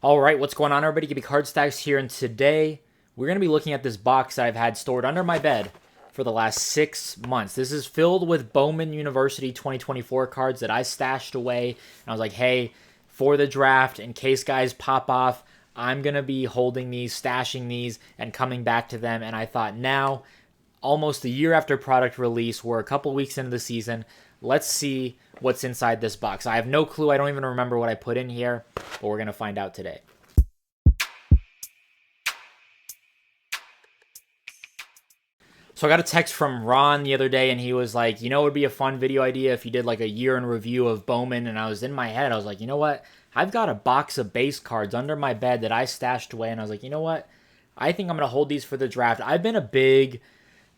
All right, what's going on, everybody? Give Card Stacks here, and today we're going to be looking at this box that I've had stored under my bed for the last 6 months. This is filled with Bowman University 2024 cards that I stashed away, and I was like, hey, for the draft, in case guys pop off, I'm going to be holding these, stashing these, and coming back to them, and I thought now, almost a year after product release, we're a couple weeks into the season, let's see what's inside this box. I have no clue. I don't even remember what I put in here, but we're going to find out today. So I got a text from Ron the other day, and he was like, it would be a fun video idea if you did like a year in review of Bowman. And I was in my head, I was like, you know what? I've got a box of base cards under my bed that I stashed away, and I was like, you know what? I think I'm going to hold these for the draft. I've been a big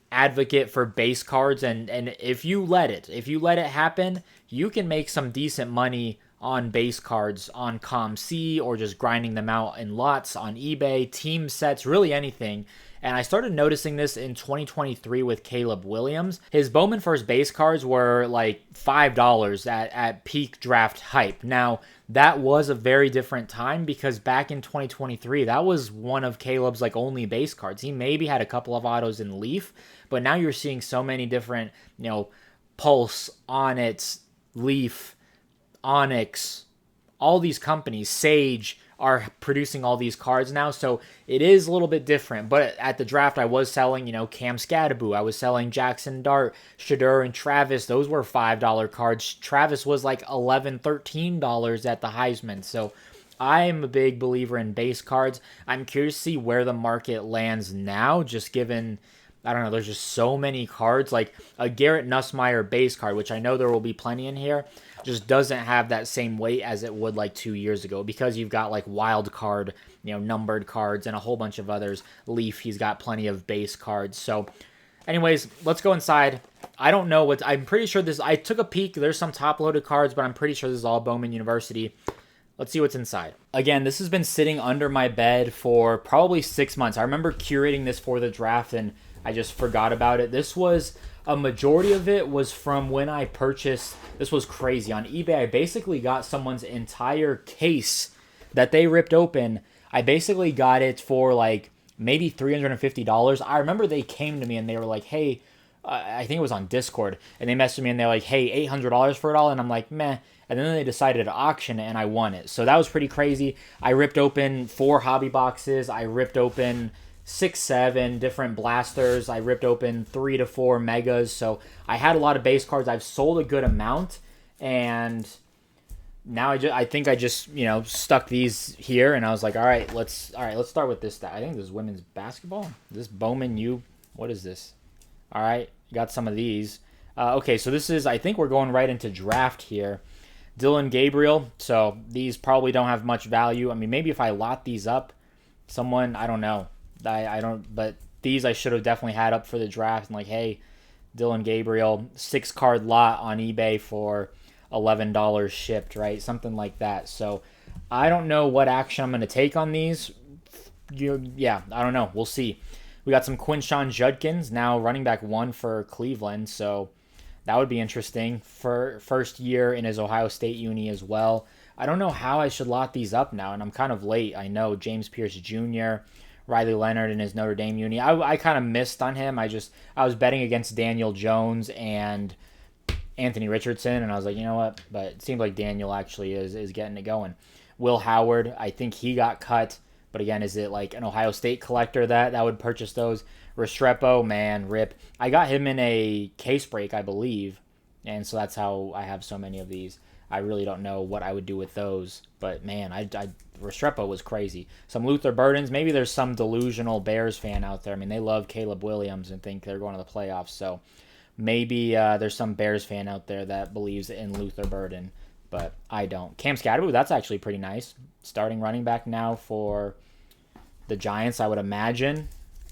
advocate for base cards, and if you let it happen, you can make some decent money on base cards on ComC or just grinding them out in lots on eBay, team sets, really anything. And I started noticing this in 2023 with Caleb Williams. His Bowman first base cards were like $5 at peak draft hype. Now, that was a very different time because back in 2023, that was one of Caleb's like only base cards. He maybe had a couple of autos in Leaf, but now you're seeing so many different, Pulse, Onyx, Leaf, Onyx, all these companies, Sage, are producing all these cards now, so it is a little bit different. But at the draft, I was selling, Cam Scadaboo. I was selling Jackson Dart, Shadur, and Travis. Those were $5 cards. Travis was like $11, $13 at the Heisman. So I am a big believer in base cards. I'm curious to see where the market lands now, just given, I don't know, there's just so many cards. Like a Garrett Nussmeier base card, which I know there will be plenty in here, just doesn't have that same weight as it would like 2 years ago because you've got like wild card, numbered cards and a whole bunch of others. Leaf, he's got plenty of base cards. So anyways, let's go inside. I don't know what, I'm pretty sure this, I took a peek. There's some top loaded cards, but I'm pretty sure this is all Bowman University. Let's see what's inside. Again, this has been sitting under my bed for probably 6 months. I remember curating this for the draft and I just forgot about it. This was, a majority of it was from when I purchased, this was crazy. On eBay, I basically got someone's entire case that they ripped open. I basically got it for like maybe $350. I remember they came to me and they were like, hey, I think it was on Discord. And they messaged me and they're like, hey, $800 for it all? And I'm like, meh. And then they decided to auction it and I won it. So that was pretty crazy. I ripped open 4 hobby boxes. I ripped open 6, 7 different blasters. I ripped open 3 to 4 megas. So I had a lot of base cards. I've sold a good amount, and now I think I just stuck these here, and I was like, all right, let's start with this. I think this is women's basketball. This Bowman U. What is this? All right, got some of these. Okay, so this is, I think we're going right into draft here. Dylan Gabriel. So these probably don't have much value. I mean, maybe if I lot these up, someone, I don't know. I don't, but these I should have definitely had up for the draft. And like, hey, Dylan Gabriel, 6-card lot on eBay for $11 shipped, right? Something like that. So I don't know what action I'm going to take on these. Yeah, I don't know. We'll see. We got some Quinshon Judkins, now running back 1 for Cleveland. So that would be interesting. For first year in his Ohio State uni as well. I don't know how I should lot these up now, and I'm kind of late. I know James Pierce Jr., Riley Leonard in his Notre Dame uni. I kind of missed on him. I was betting against Daniel Jones and Anthony Richardson, and I was like, you know what? But it seems like Daniel actually is getting it going. Will Howard, I think he got cut, but again, is it like an Ohio State collector that would purchase those? Restrepo, man, rip. I got him in a case break, I believe, and so that's how I have so many of these. I really don't know what I would do with those, but man, Restrepo was crazy. Some Luther Burdens. Maybe there's some delusional Bears fan out there. I mean, they love Caleb Williams and think they're going to the playoffs. So maybe there's some Bears fan out there that believes in Luther Burden, but I don't. Cam Scadaboo, that's actually pretty nice. Starting running back now for the Giants, I would imagine.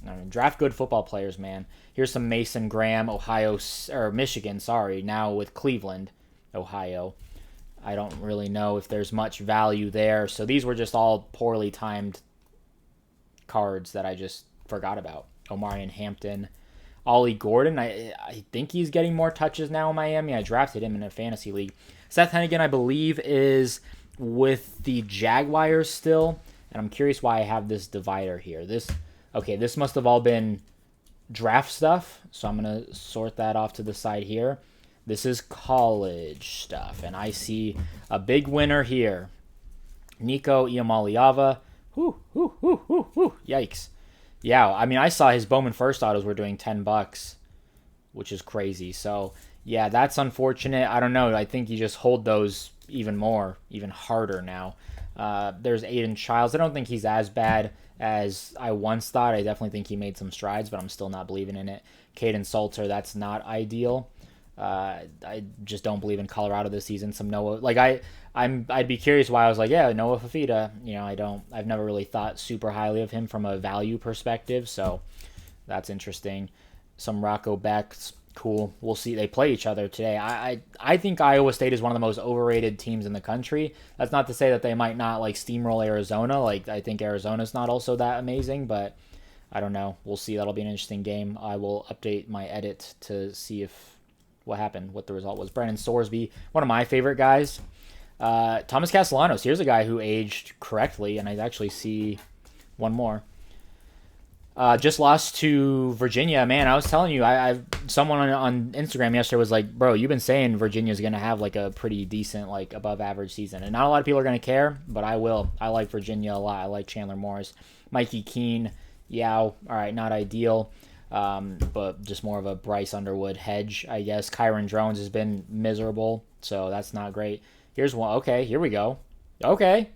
I mean, draft good football players, man. Here's some Mason Graham, Michigan, now with Cleveland, Ohio. I don't really know if there's much value there. So these were just all poorly timed cards that I just forgot about. Omarion Hampton. Ollie Gordon, I think he's getting more touches now in Miami. I drafted him in a fantasy league. Seth Hennigan, I believe, is with the Jaguars still, and I'm curious why I have this divider here. This must have all been draft stuff, so I'm going to sort that off to the side here. This is college stuff, and I see a big winner here. Nico Iamaliava. Yikes. Yeah, I mean, I saw his Bowman first autos were doing $10, which is crazy. So, yeah, that's unfortunate. I don't know. I think you just hold those even harder now. There's Aiden Childs. I don't think he's as bad as I once thought. I definitely think he made some strides, but I'm still not believing in it. Caden Salter, that's not ideal. I just don't believe in Colorado this season. Some Noah, like I'd be curious why I was like, yeah, Noah Fafita. You know, I've never really thought super highly of him from a value perspective, so that's interesting. Some Rocco Becks, cool. We'll see. They play each other today. I think Iowa State is one of the most overrated teams in the country. That's not to say that they might not like steamroll Arizona. Like I think Arizona's not also that amazing, but I don't know. We'll see. That'll be an interesting game. I will update my edit to see what happened, what the result was. Brandon Sorsby, one of my favorite guys. Thomas Castellanos, here's a guy who aged correctly, and I actually see one more. Just lost to Virginia. Man, I was telling you, someone on Instagram yesterday was like, bro, you've been saying Virginia's going to have like a pretty decent, like above average season. And not a lot of people are going to care, but I will. I like Virginia a lot. I like Chandler Morris. Mikey Keene, Yao, all right, not ideal. But just more of a Bryce Underwood hedge, I guess. Kyron Drones has been miserable, so that's not great. Here's one. Okay, here we go. Okay,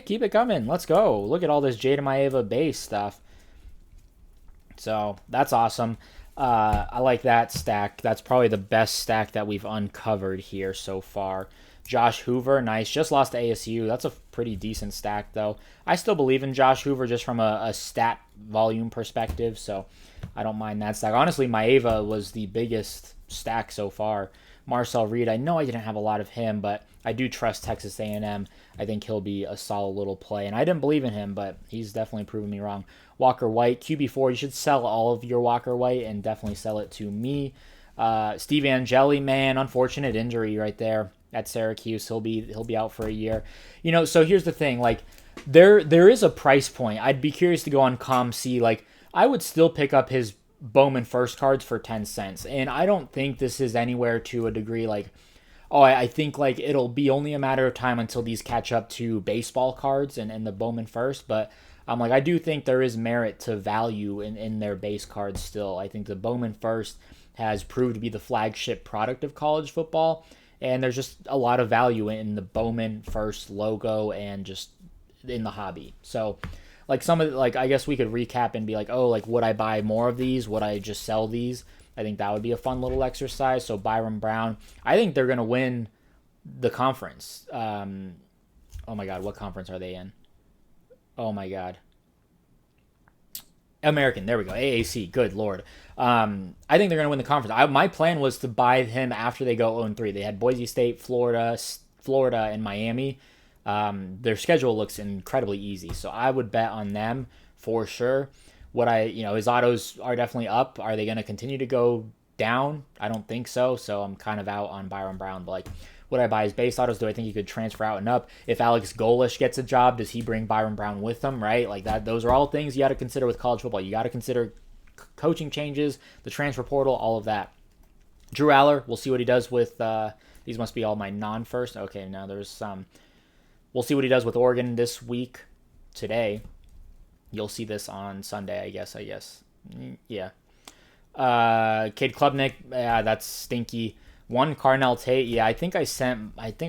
keep it coming. Let's go. Look at all this Jada Maeva base stuff. So that's awesome. I like that stack. That's probably the best stack that we've uncovered here so far. Josh Hoover, nice. Just lost to ASU. That's a pretty decent stack, though. I still believe in Josh Hoover just from a stat volume perspective, so I don't mind that stack. Honestly, Maeva was the biggest stack so far. Marcel Reed, I know I didn't have a lot of him, but I do trust Texas A&M. I think he'll be a solid little play, and I didn't believe in him, but he's definitely proven me wrong. Walker White, QB4, you should sell all of your Walker White and definitely sell it to me. Steve Angeli, man, unfortunate injury right there at Syracuse. He'll be out for a year. You know, so here's the thing, like there is a price point. I'd be curious to go on ComC. Like I would still pick up his Bowman first cards for 10 cents. And I don't think this is anywhere to a degree like, I think like it'll be only a matter of time until these catch up to baseball cards and the Bowman first. But I do think there is merit to value in their base cards still. I think the Bowman first has proved to be the flagship product of college football. And there's just a lot of value in the Bowman first logo and just in the hobby. So like I guess we could recap and be like, oh, like would I buy more of these? Would I just sell these? I think that would be a fun little exercise. So Byron Brown, I think they're going to win the conference. Oh my God, what conference are they in? Oh my God. American, there we go. AAC, good Lord. I think they're going to win the conference. My plan was to buy him after they go 0-3. They had Boise State, Florida, and Miami. Their schedule looks incredibly easy, so I would bet on them for sure. His autos are definitely up. Are they going to continue to go down? I don't think so. So I'm kind of out on Byron Brown. But like, would I buy his base autos? Do I think he could transfer out and up? If Alex Golish gets a job, does he bring Byron Brown with him? Right? Like that. Those are all things you got to consider with college football. You got to consider coaching changes, the transfer portal, all of that. Drew Aller, we'll see what he does with. These must be all my non-first. Okay, now there's some. We'll see what he does with Oregon this week. Today. You'll see this on Sunday, I guess. Yeah. Cade Klubnik, yeah, that's stinky. One Carnell Tate, yeah, I think I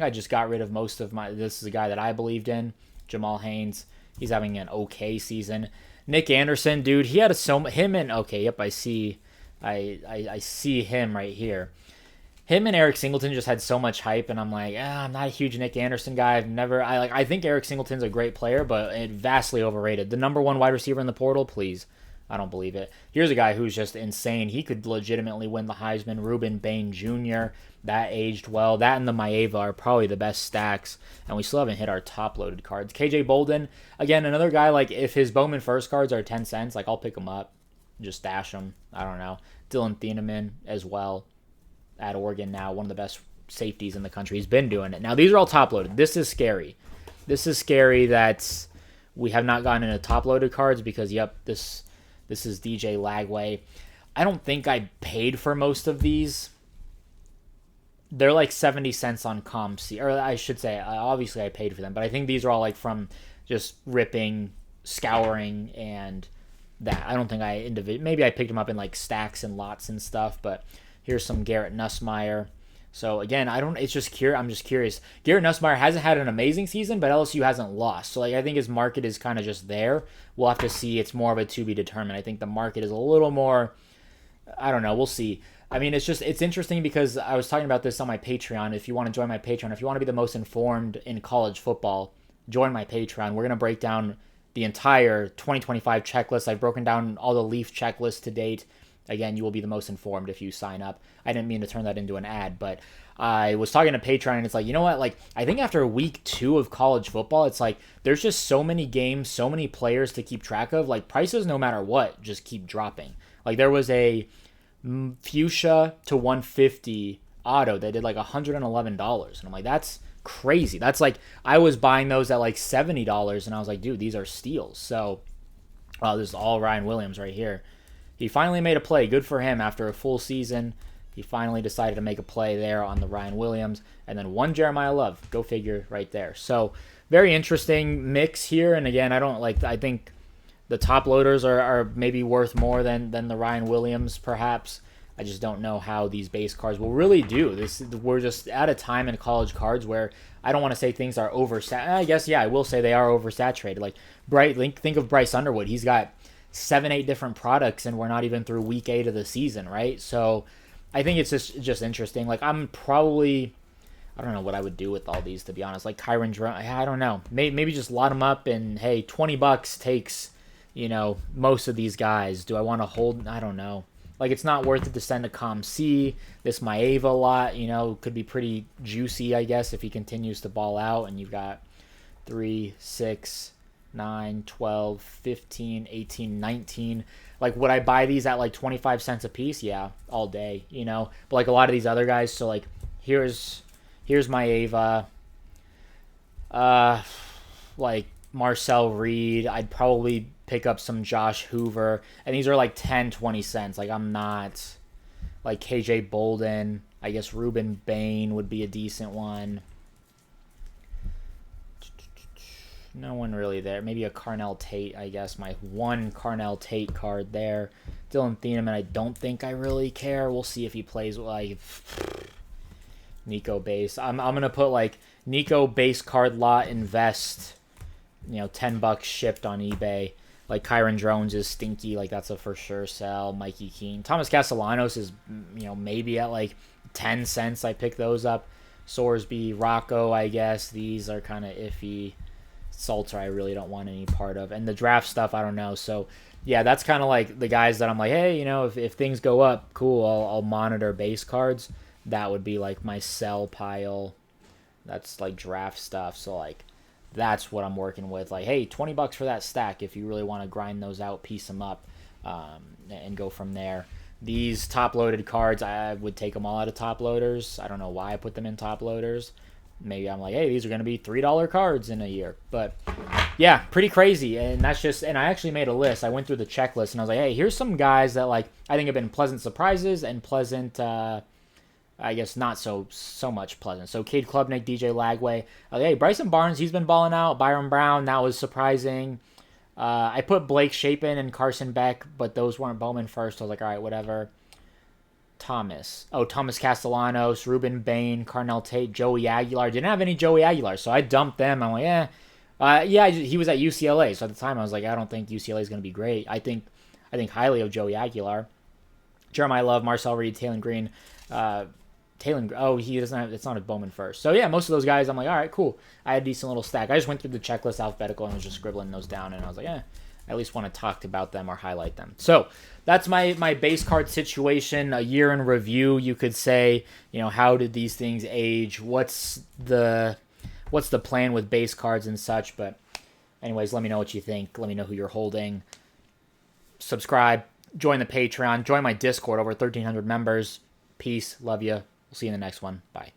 just got rid of most of this is a guy that I believed in. Jamal Haynes, he's having an okay season. Nick Anderson, dude, he had I see him right here. Him and Eric Singleton just had so much hype, and I'm like, I'm not a huge Nick Anderson guy. I think Eric Singleton's a great player, but vastly overrated. The number one wide receiver in the portal, please. I don't believe it. Here's a guy who's just insane. He could legitimately win the Heisman. Ruben Bain Jr., that aged well. That and the Maeva are probably the best stacks, and we still haven't hit our top-loaded cards. KJ Bolden, again, another guy, like, if his Bowman first cards are 10 cents, like, I'll pick them up. Just stash them. I don't know. Dylan Thieneman as well. At Oregon now, one of the best safeties in the country. He's been doing it. Now, these are all top-loaded. This is scary. This is scary that we have not gotten into top-loaded cards because, yep, this is DJ Lagway. I don't think I paid for most of these. They're like 70 cents on ComC, or I should say, obviously I paid for them, but I think these are all like from just ripping, scouring, and that. I don't think maybe I picked them up in like stacks and lots and stuff, but here's some Garrett Nussmeier. So again, I'm just curious. Garrett Nussmeier hasn't had an amazing season, but LSU hasn't lost. So like I think his market is kind of just there. We'll have to see. It's more of a to be determined. I think the market is a little more, I don't know. We'll see. I mean, it's interesting because I was talking about this on my Patreon. If you want to join my Patreon, if you want to be the most informed in college football, join my Patreon. We're going to break down the entire 2025 checklist. I've broken down all the Leaf checklists to date. Again, you will be the most informed if you sign up. I didn't mean to turn that into an ad, but I was talking to Patreon, and it's like, you know what? Like, I think after week 2 of college football, it's like there's just so many games, so many players to keep track of. Like, prices, no matter what, just keep dropping. Like, there was a fuchsia to 150 auto that did like $111, and I'm like, that's crazy. That's like, I was buying those at like $70, and I was like, dude, these are steals. So, this is all Ryan Williams right here. He finally made a play. Good for him. After a full season, he finally decided to make a play there on the Ryan Williams. And then one Jeremiah Love. Go figure right there. So, very interesting mix here. And again, I think the top loaders are maybe worth more than the Ryan Williams, perhaps. I just don't know how these base cards will really do. We're just at a time in college cards where I don't want to say things are oversaturated. I guess, yeah, I will say they are oversaturated. Like, think of Bryce Underwood. He's got 7-8 different products, and we're not even through week 8 of the season, right? So I think it's just interesting. Like, I don't know what I would do with all these, to be honest. Like Kyron Drone, I don't know. Maybe just lot them up, and hey, $20 takes, most of these guys. Do I want to hold? I don't know. Like, it's not worth it to send a ComC. This Maeva lot, could be pretty juicy, I guess, if he continues to ball out, and you've got 3, 6, 9, 12, 15, 18, 19. Like, would I buy these at like 25 cents a piece? Yeah, all day, But like a lot of these other guys, so like here's my Ava. Like Marcel Reed, I'd probably pick up some Josh Hoover, and these are like 10, 20 cents. Like, I'm not like KJ Bolden. I guess Ruben Bain would be a decent one. No one really there. Maybe a Carnell Tate, I guess. My one Carnell Tate card there. Dylan Thieneman, I don't think I really care. We'll see if he plays like Nico base. I'm going to put like Nico base card lot invest, $10 shipped on eBay. Like Kyron Drones is stinky. Like, that's a for sure sell. Mikey Keene. Thomas Castellanos is, maybe at like 10 cents. I pick those up. Sorsby, Rocco, I guess. These are kind of iffy. Salter, I really don't want any part of. And the draft stuff, I don't know. So, yeah, that's kind of like the guys that I'm like, hey, if things go up, cool, I'll monitor base cards. That would be like my sell pile. That's like draft stuff. So, like, that's what I'm working with. Like, hey, $20 for that stack if you really want to grind those out, piece them up, and go from there. These top-loaded cards, I would take them all out of top loaders. I don't know why I put them in top loaders. Maybe I'm like, hey, these are going to be $3 cards in a year. But, yeah, pretty crazy. And I actually made a list. I went through the checklist, and I was like, hey, here's some guys that, like, I think have been pleasant surprises and pleasant, I guess not so much pleasant. So, Cade Klubnik, DJ Lagway. Hey, Bryson Barnes, he's been balling out. Byron Brown, that was surprising. I put Blake Shapen and Carson Beck, but those weren't Bowman first. I was like, all right, whatever. Thomas Castellanos, Ruben Bain, Carnell Tate, Joey Aguilar. Didn't have any Joey Aguilar, so I dumped them. I'm like, he was at UCLA, so at the time I was like, I don't think UCLA is going to be great. I think highly of Joey Aguilar. Jeremiah Love, Marcel Reed, Taylor Green. He doesn't have, it's not a Bowman first. So yeah, most of those guys, I'm like, all right, cool. I had a decent little stack. I just went through the checklist alphabetical and was just scribbling those down, and I was like, I at least want to talk about them or highlight them. So that's my base card situation, a year in review, you could say. How did these things age? What's the plan with base cards and such? But anyways, let me know what you think. Let me know who you're holding. Subscribe, join the Patreon, join my Discord, over 1,300 members. Peace, love you. We'll see you in the next one. Bye.